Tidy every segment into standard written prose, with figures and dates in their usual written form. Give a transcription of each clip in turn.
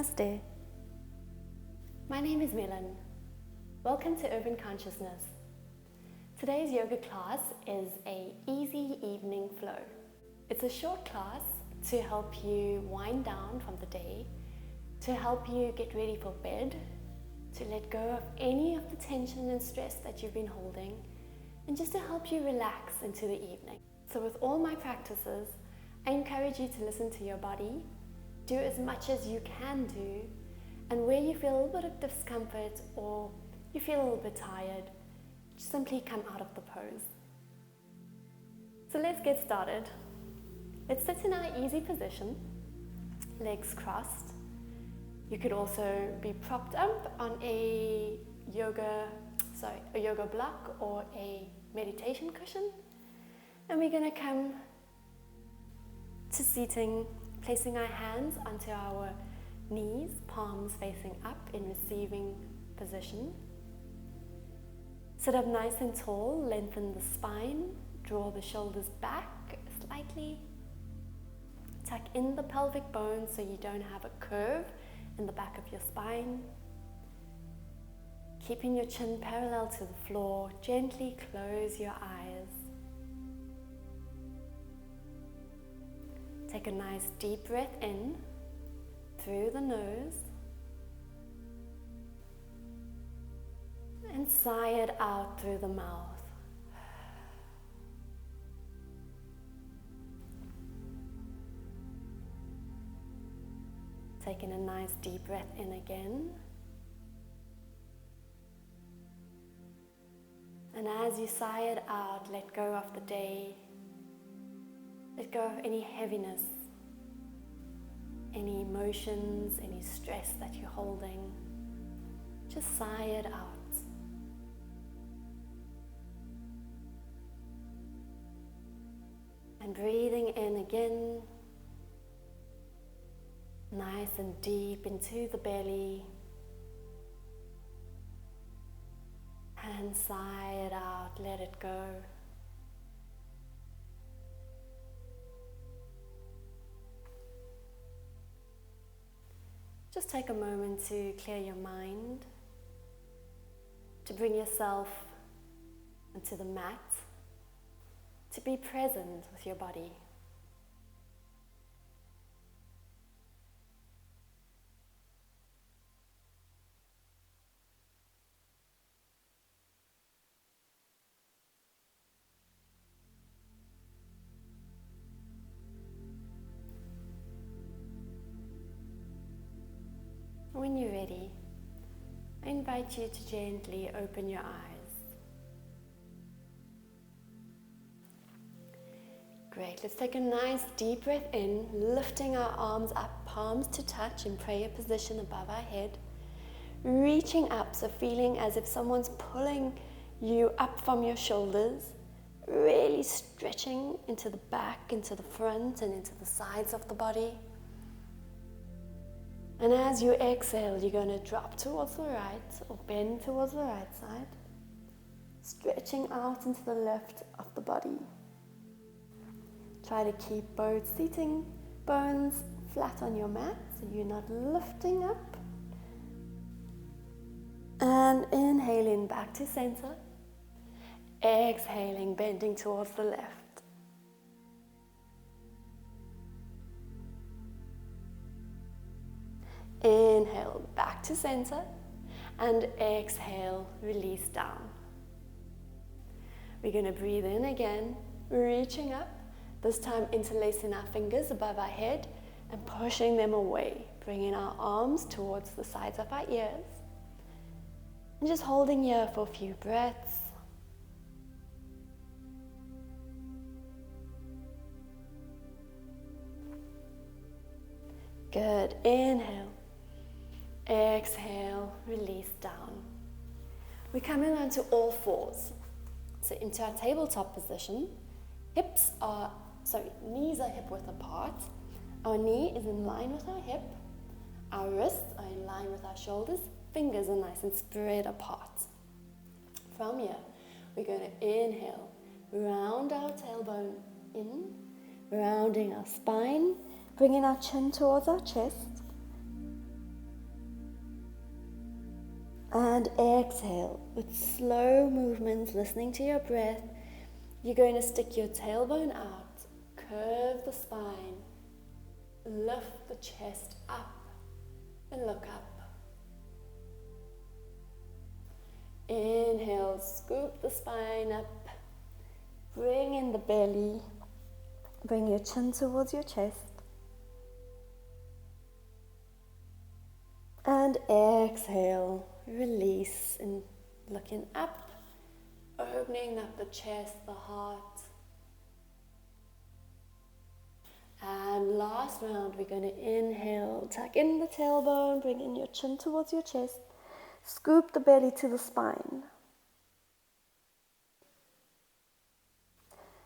Namaste. My name is Milan. Welcome to Urban Consciousness. Today's yoga class is an easy evening flow. It's a short class to help you wind down from the day, to help you get ready for bed, to let go of any of the tension and stress that you've been holding, and just to help you relax into the evening. So with all my practices, I encourage you to listen to your body, do as much as you can do, and where you feel a little bit of discomfort or you feel a little bit tired, just simply come out of the pose. So let's get started. Let's sit in our easy position, legs crossed. You could also be propped up on a yoga block or a meditation cushion. And we're going to come to seating, placing our hands onto our knees, palms facing up in receiving position. Sit up nice and tall, lengthen the spine, draw the shoulders back slightly. Tuck in the pelvic bones so you don't have a curve in the back of your spine. Keeping your chin parallel to the floor, gently close your eyes. Take a nice deep breath in through the nose and sigh it out through the mouth. Taking a nice deep breath in again. And as you sigh it out, let go of the day. Let go of any heaviness, any emotions, any stress that you're holding. Just sigh it out. And breathing in again, nice and deep into the belly. And sigh it out, let it go. Just take a moment to clear your mind, to bring yourself onto the mat, to be present with your body. When you're ready, I invite you to gently open your eyes. Great, let's take a nice deep breath in, lifting our arms up, palms to touch in prayer position above our head. Reaching up, so feeling as if someone's pulling you up from your shoulders, really stretching into the back, into the front, and into the sides of the body. And as you exhale, you're going to drop towards the right or bend towards the right side, stretching out into the left of the body. Try to keep both seating bones flat on your mat so you're not lifting up. And inhaling back to center, exhaling, bending towards the left. Inhale, back to center, and exhale, release down. We're going to breathe in again, reaching up, this time interlacing our fingers above our head and pushing them away, bringing our arms towards the sides of our ears, and just holding here for a few breaths. Good, inhale. Exhale, release down. We're coming onto all fours. So into our tabletop position, knees are hip width apart. Our knee is in line with our hip. Our wrists are in line with our shoulders. Fingers are nice and spread apart. From here, we're going to inhale, round our tailbone in, rounding our spine, bringing our chin towards our chest. And exhale with slow movements, listening to your breath. You're going to stick your tailbone out, curve the spine, lift the chest up and look up. Inhale, scoop the spine up, bring in the belly, bring your chin towards your chest. And exhale, release and looking up, opening up the chest, the heart. And last round, we're going to inhale, tuck in the tailbone, bring in your chin towards your chest, scoop the belly to the spine.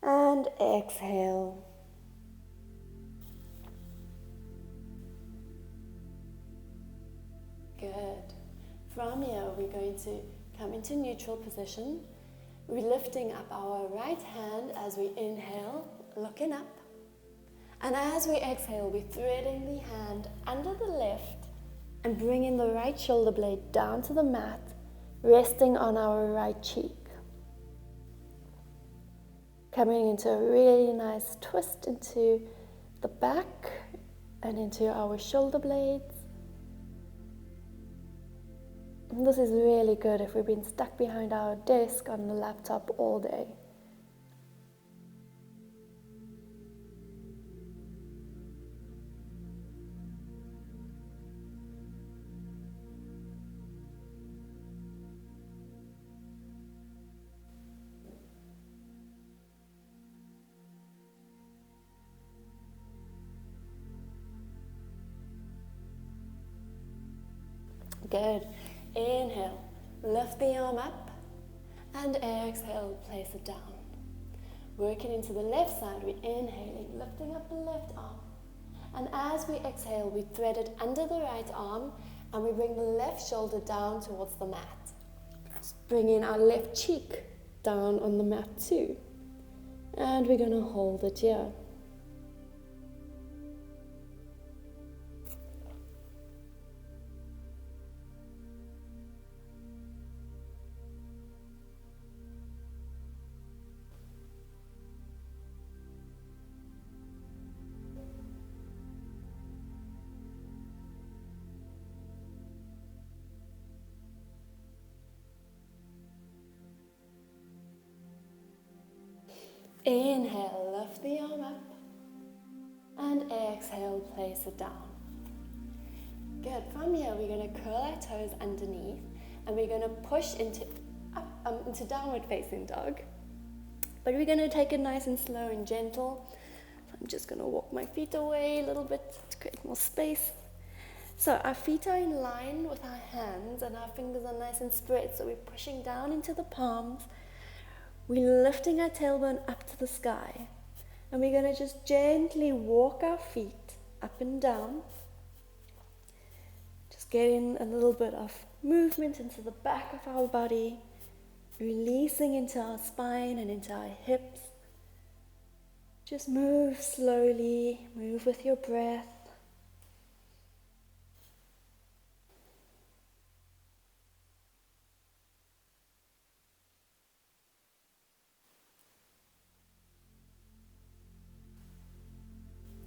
And exhale. Good. From here, we're going to come into neutral position. We're lifting up our right hand as we inhale, looking up. And as we exhale, we're threading the hand under the left and bringing the right shoulder blade down to the mat, resting on our right cheek. Coming into a really nice twist into the back and into our shoulder blades. And this is really good if we've been stuck behind our desk on the laptop all day. Good. Inhale, lift the arm up, and exhale, place it down. Working into the left side, we're inhaling, lifting up the left arm. And as we exhale, we thread it under the right arm, and we bring the left shoulder down towards the mat. Bringing our left cheek down on the mat too. And we're going to hold it here. Inhale, lift the arm up, and exhale, place it down. Good. From here, we're going to curl our toes underneath, and we're going to push into downward facing dog. But we're going to take it nice and slow and gentle. So I'm just going to walk my feet away a little bit to create more space. So our feet are in line with our hands, and our fingers are nice and spread. So we're pushing down into the palms. We're lifting our tailbone up to the sky, and we're going to just gently walk our feet up and down. Just getting a little bit of movement into the back of our body, releasing into our spine and into our hips. Just move slowly, move with your breath.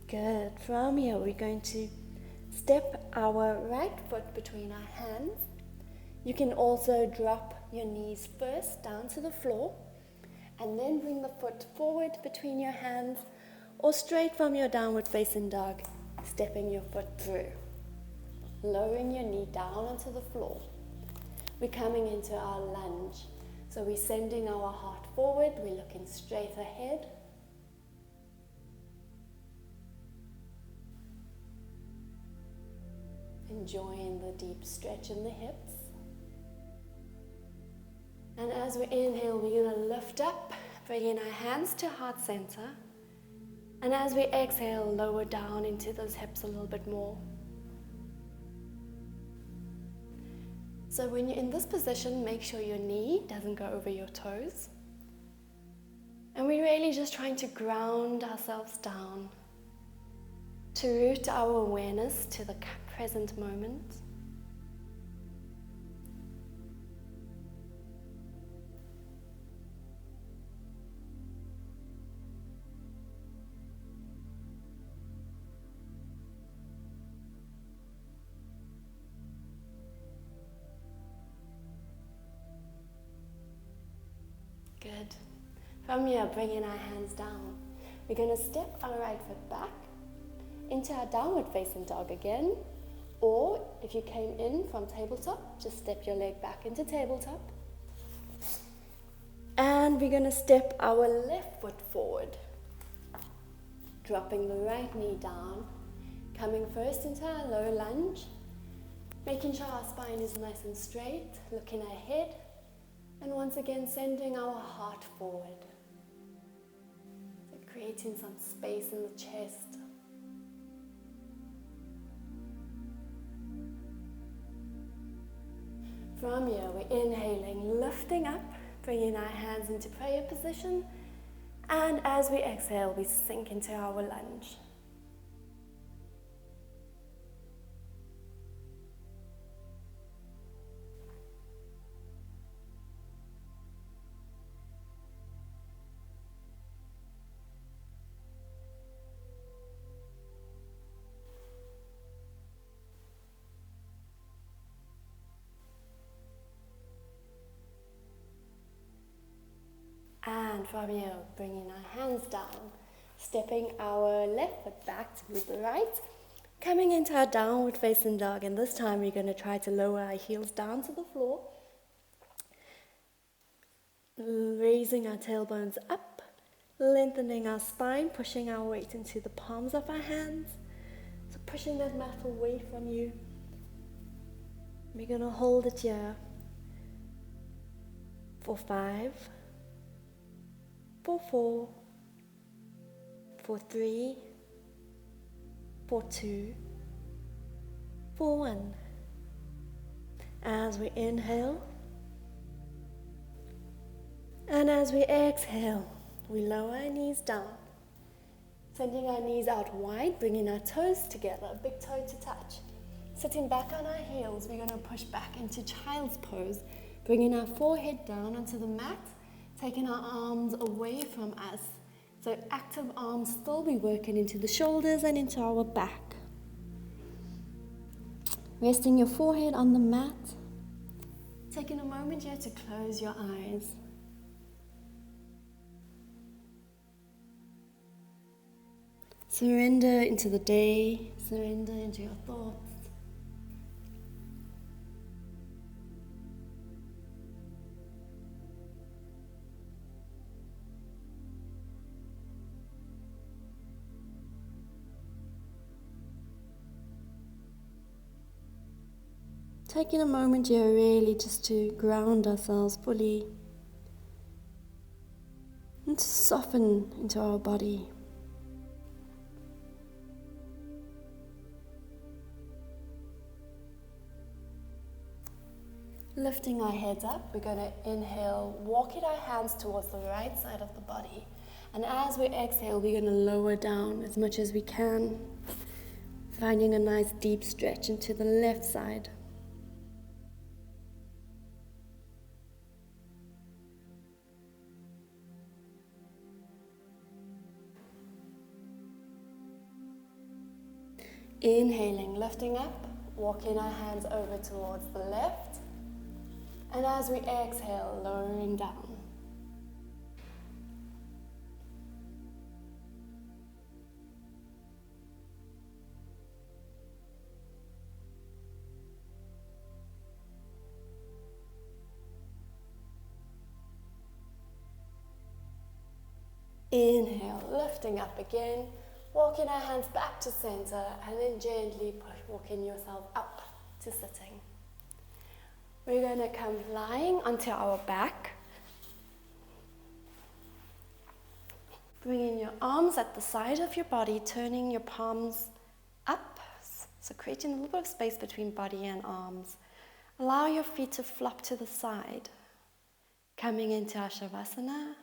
Good. From here, we're going to step our right foot between our hands. You can also drop your knees first down to the floor, and then bring the foot forward between your hands, or straight from your downward facing dog, stepping your foot through. Lowering your knee down onto the floor. We're coming into our lunge. So we're sending our heart forward, we're looking straight ahead. Enjoying the deep stretch in the hips. And as we inhale, we're going to lift up, bringing our hands to heart center. And as we exhale, lower down into those hips a little bit more. So when you're in this position, make sure your knee doesn't go over your toes. And we're really just trying to ground ourselves down, to root our awareness to the present moment. From here, bringing our hands down. We're going to step our right foot back into our downward facing dog again. Or if you came in from tabletop, just step your leg back into tabletop. And we're going to step our left foot forward. Dropping the right knee down. Coming first into our low lunge. Making sure our spine is nice and straight. Looking ahead. And once again, sending our heart forward. So creating some space in the chest. From here, we're inhaling, lifting up, bringing our hands into prayer position. And as we exhale, we sink into our lunge. And from here, bringing our hands down, stepping our left foot back to meet the right, coming into our downward facing dog, and this time we're going to try to lower our heels down to the floor, raising our tailbones up, lengthening our spine, pushing our weight into the palms of our hands, so pushing that mat away from you. We're going to hold it here for 5, for 4, for 3, for 2, for 1. As we inhale, and as we exhale, we lower our knees down, sending our knees out wide, bringing our toes together, big toe to touch. Sitting back on our heels, we're going to push back into child's pose, bringing our forehead down onto the mat, taking our arms away from us. So active arms still be working into the shoulders and into our back. Resting your forehead on the mat. Taking a moment here to close your eyes. Surrender into the day, surrender into your thoughts. Taking a moment here really just to ground ourselves fully and to soften into our body. Lifting our heads up, we're going to inhale, walking our hands towards the right side of the body. And as we exhale, we're going to lower down as much as we can, finding a nice deep stretch into the left side. Inhaling, lifting up, walking our hands over towards the left. And as we exhale, lowering down. Inhale, lifting up again, walking our hands back to center, and then gently walking yourself up to sitting. We're going to come lying onto our back. Bringing your arms at the side of your body, turning your palms up, so creating a little bit of space between body and arms. Allow your feet to flop to the side. Coming into our Shavasana.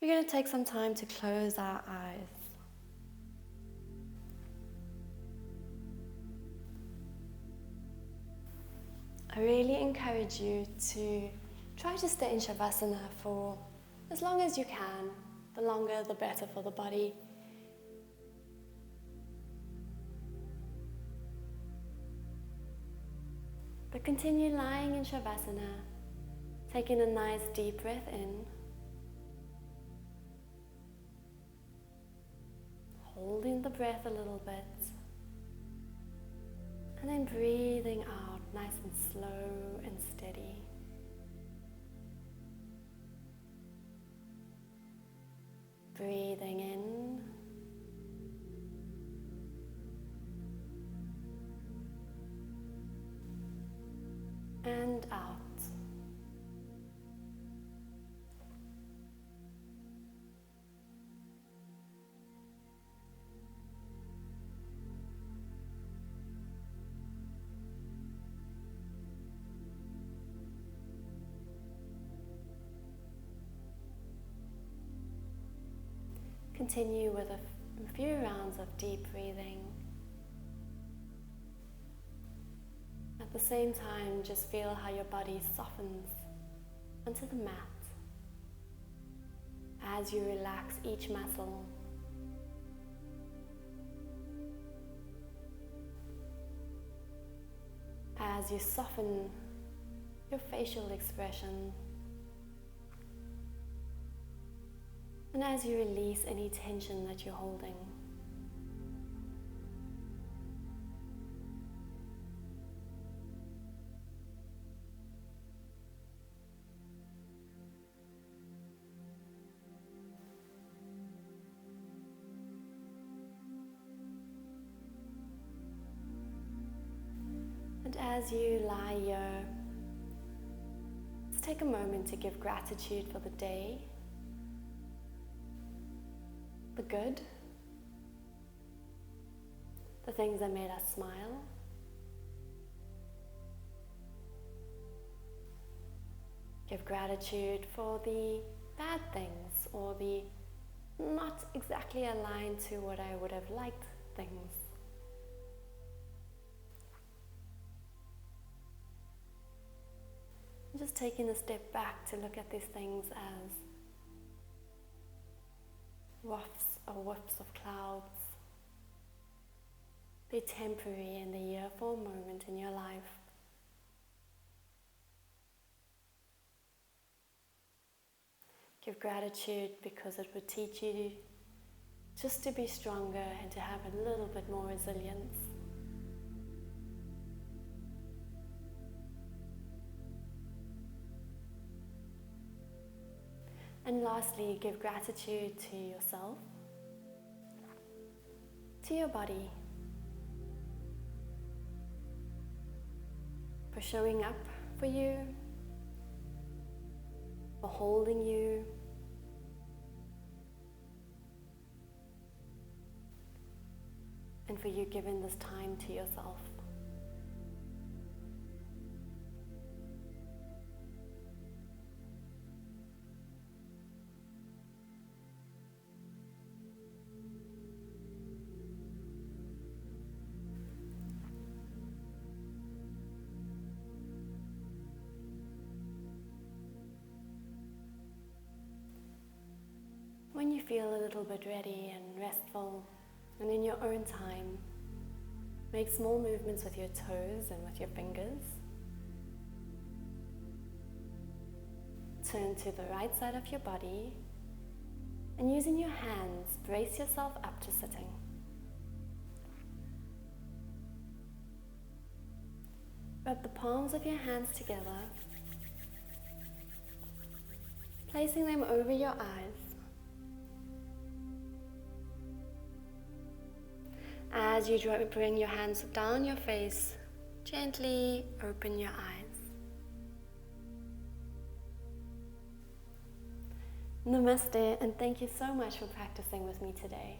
We're going to take some time to close our eyes. I really encourage you to try to stay in Shavasana for as long as you can. The longer, the better for the body. But continue lying in Shavasana, taking a nice deep breath in holding the breath a little bit, and then breathing out nice and slow and steady. Breathing in and out. Continue with a few rounds of deep breathing. At the same time, just feel how your body softens onto the mat as you relax each muscle. As you soften your facial expression. And as you release any tension that you're holding. And as you lie here, let's take a moment to give gratitude for the day. The good, the things that made us smile, give gratitude for the bad things or the not exactly aligned to what I would have liked things. And just taking a step back to look at these things as wafts or whiffs of clouds. They're temporary and they're here for a moment in your life. Give gratitude because it would teach you just to be stronger and to have a little bit more resilience. And lastly, give gratitude to yourself, to your body, for showing up for you, for holding you, and for you giving this time to yourself. When you feel a little bit ready and restful, and in your own time, make small movements with your toes and with your fingers. Turn to the right side of your body, and using your hands, brace yourself up to sitting. Rub the palms of your hands together, placing them over your eyes. As you bring your hands down your face, gently open your eyes. Namaste, and thank you so much for practicing with me today.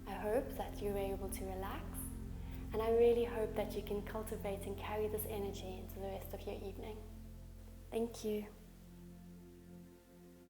I hope that you were able to relax, and I really hope that you can cultivate and carry this energy into the rest of your evening. Thank you.